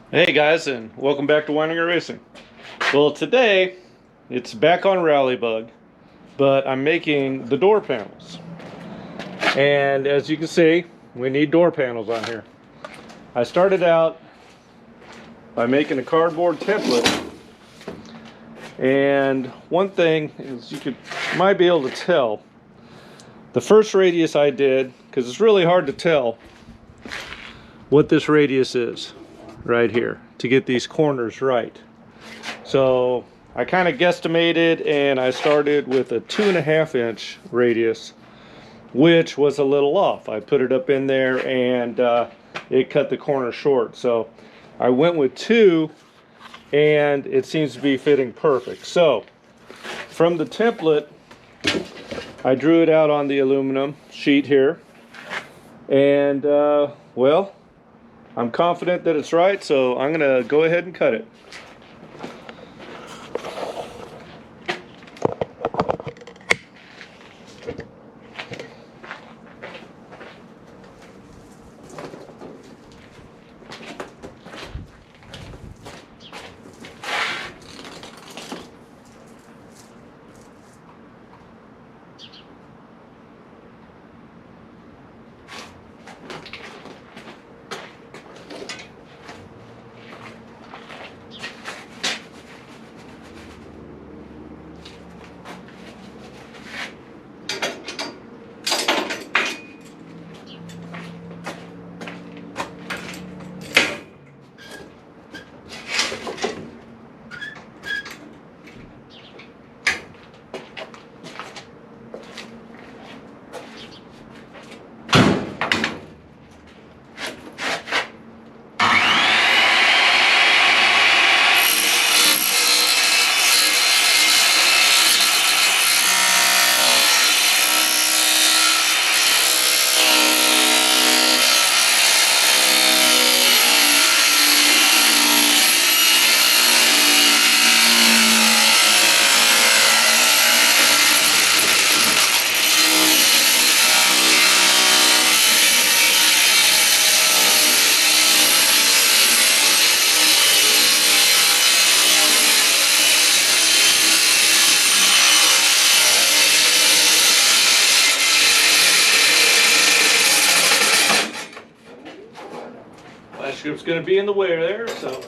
Hey guys, and welcome back to Weininger Racing. Well, today it's back on Rallybug, but I'm making the door panels. And as you can see, we need door panels on here. I started out by making a cardboard template, and one thing is you might be able to tell the first radius I did, because it's really hard to tell what this radius is right here to get these corners right. So I kind of guesstimated, and I started with a 2.5 inch radius, which was a little off. I put it up in there and it cut the corner short. So I went with 2, and it seems to be fitting perfect. So from the template, I drew it out on the aluminum sheet here, and well, I'm confident that it's right, so I'm gonna go ahead and cut it. Flash group's going to be in the way there, so.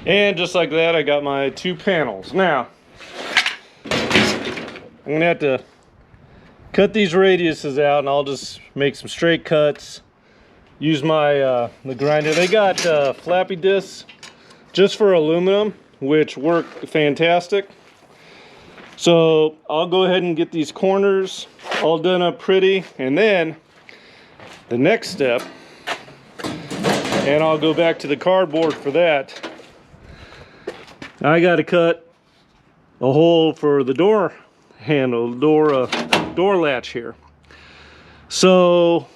And just like that, I got my 2 panels. Now, I'm gonna have to cut these radiuses out, and I'll just make some straight cuts. Use my the grinder. They got flappy discs just for aluminum, which work fantastic. So I'll go ahead and get these corners all done up pretty, and then the next step, and I'll go back to the cardboard for that. I got to cut a hole for the door handle, door latch here. So,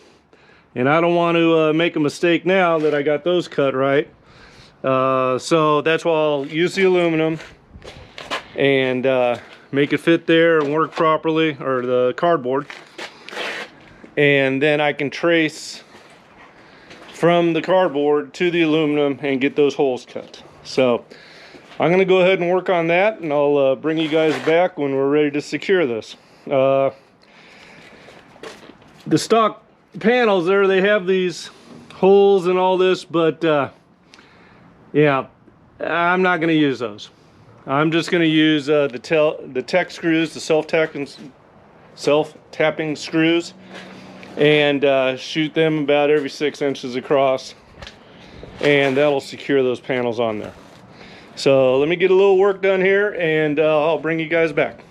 and I don't want to make a mistake now that I got those cut right. So that's why I'll use the aluminum and make it fit there and work properly, or the cardboard. And then I can trace from the cardboard to the aluminum and get those holes cut. So I'm going to go ahead and work on that, and I'll bring you guys back when we're ready to secure this. The stock panels there, they have these holes and all this, but yeah, I'm not going to use those. I'm just going to use the tech screws, the self-tapping screws, and shoot them about every 6 inches across, and that'll secure those panels on there. So let me get a little work done here, and I'll bring you guys back.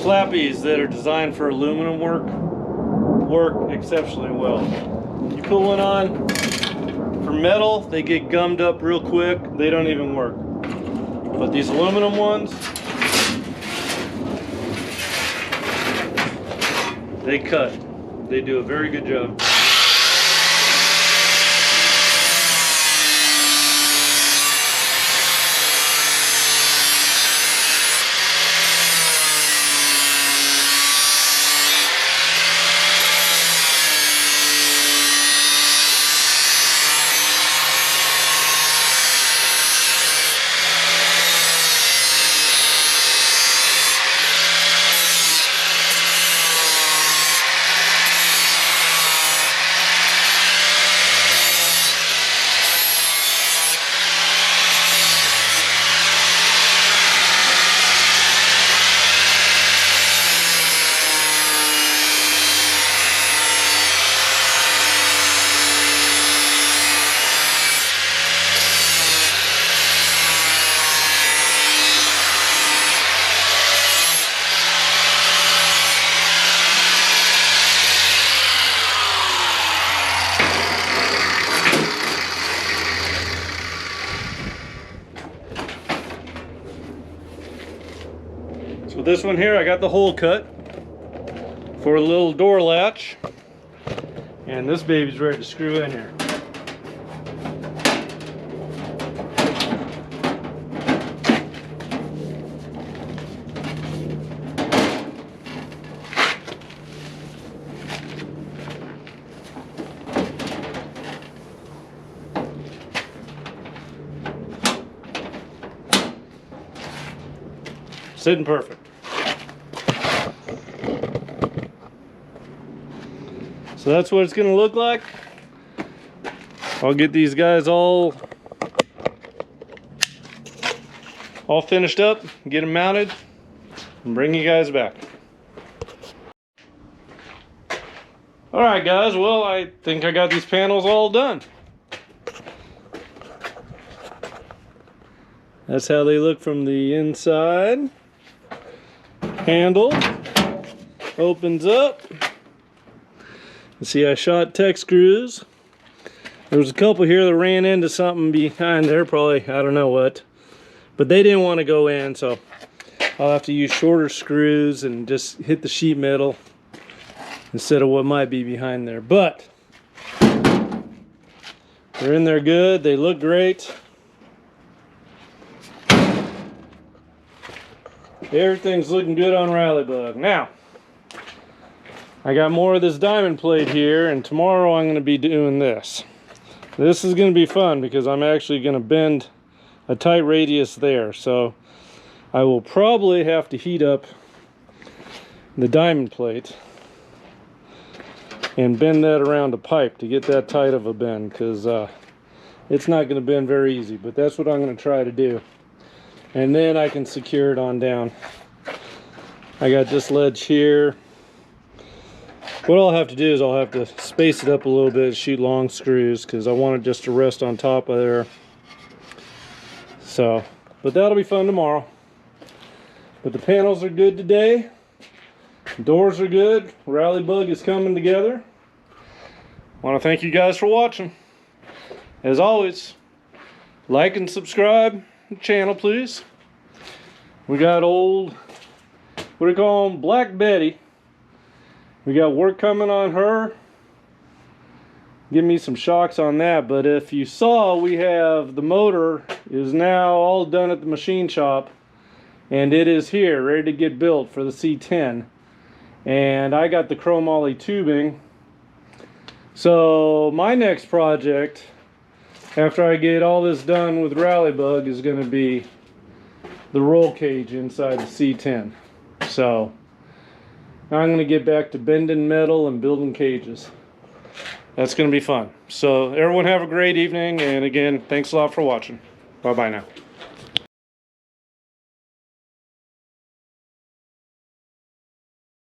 Flappies that are designed for aluminum work exceptionally well. You put one on for metal, they get gummed up real quick, they don't even work. But these aluminum ones, they cut. They do a very good job. So this one here, I got the hole cut for a little door latch, and this baby's ready to screw in here. Sitting perfect. So that's what it's going to look like. I'll get these guys all finished up, get them mounted, and bring you guys back. Alright guys, well I think I got these panels all done. That's how they look from the inside. Handle opens up. See, I shot tech screws. There was a couple here that ran into something behind there, probably, I don't know what. But they didn't want to go in, so I'll have to use shorter screws and just hit the sheet metal instead of what might be behind there. But they're in there good. They look great. Everything's looking good on Rallybug. Now, I got more of this diamond plate here, and tomorrow I'm going to be doing this. This is going to be fun because I'm actually going to bend a tight radius there. So I will probably have to heat up the diamond plate and bend that around a pipe to get that tight of a bend, because it's not going to bend very easy, but that's what I'm going to try to do. And then I can secure it on down. I got this ledge here. What I'll have to do is I'll have to space it up a little bit, shoot long screws, because I want it just to rest on top of there. So, but that'll be fun tomorrow. But the panels are good today. Doors are good. Rallybug is coming together. I want to thank you guys for watching. As always, like and subscribe to the channel, please. We got old, what do you call them, Black Betty. We got work coming on her. Give me some shocks on that. But if you saw, we have the motor is now all done at the machine shop, and it is here ready to get built for the C10. And I got the chromoly tubing. So my next project, after I get all this done with Rallybug, is going to be the roll cage inside the C10. So now I'm going to get back to bending metal and building cages. That's going to be fun. So everyone have a great evening, and again, thanks a lot for watching. Bye-bye now.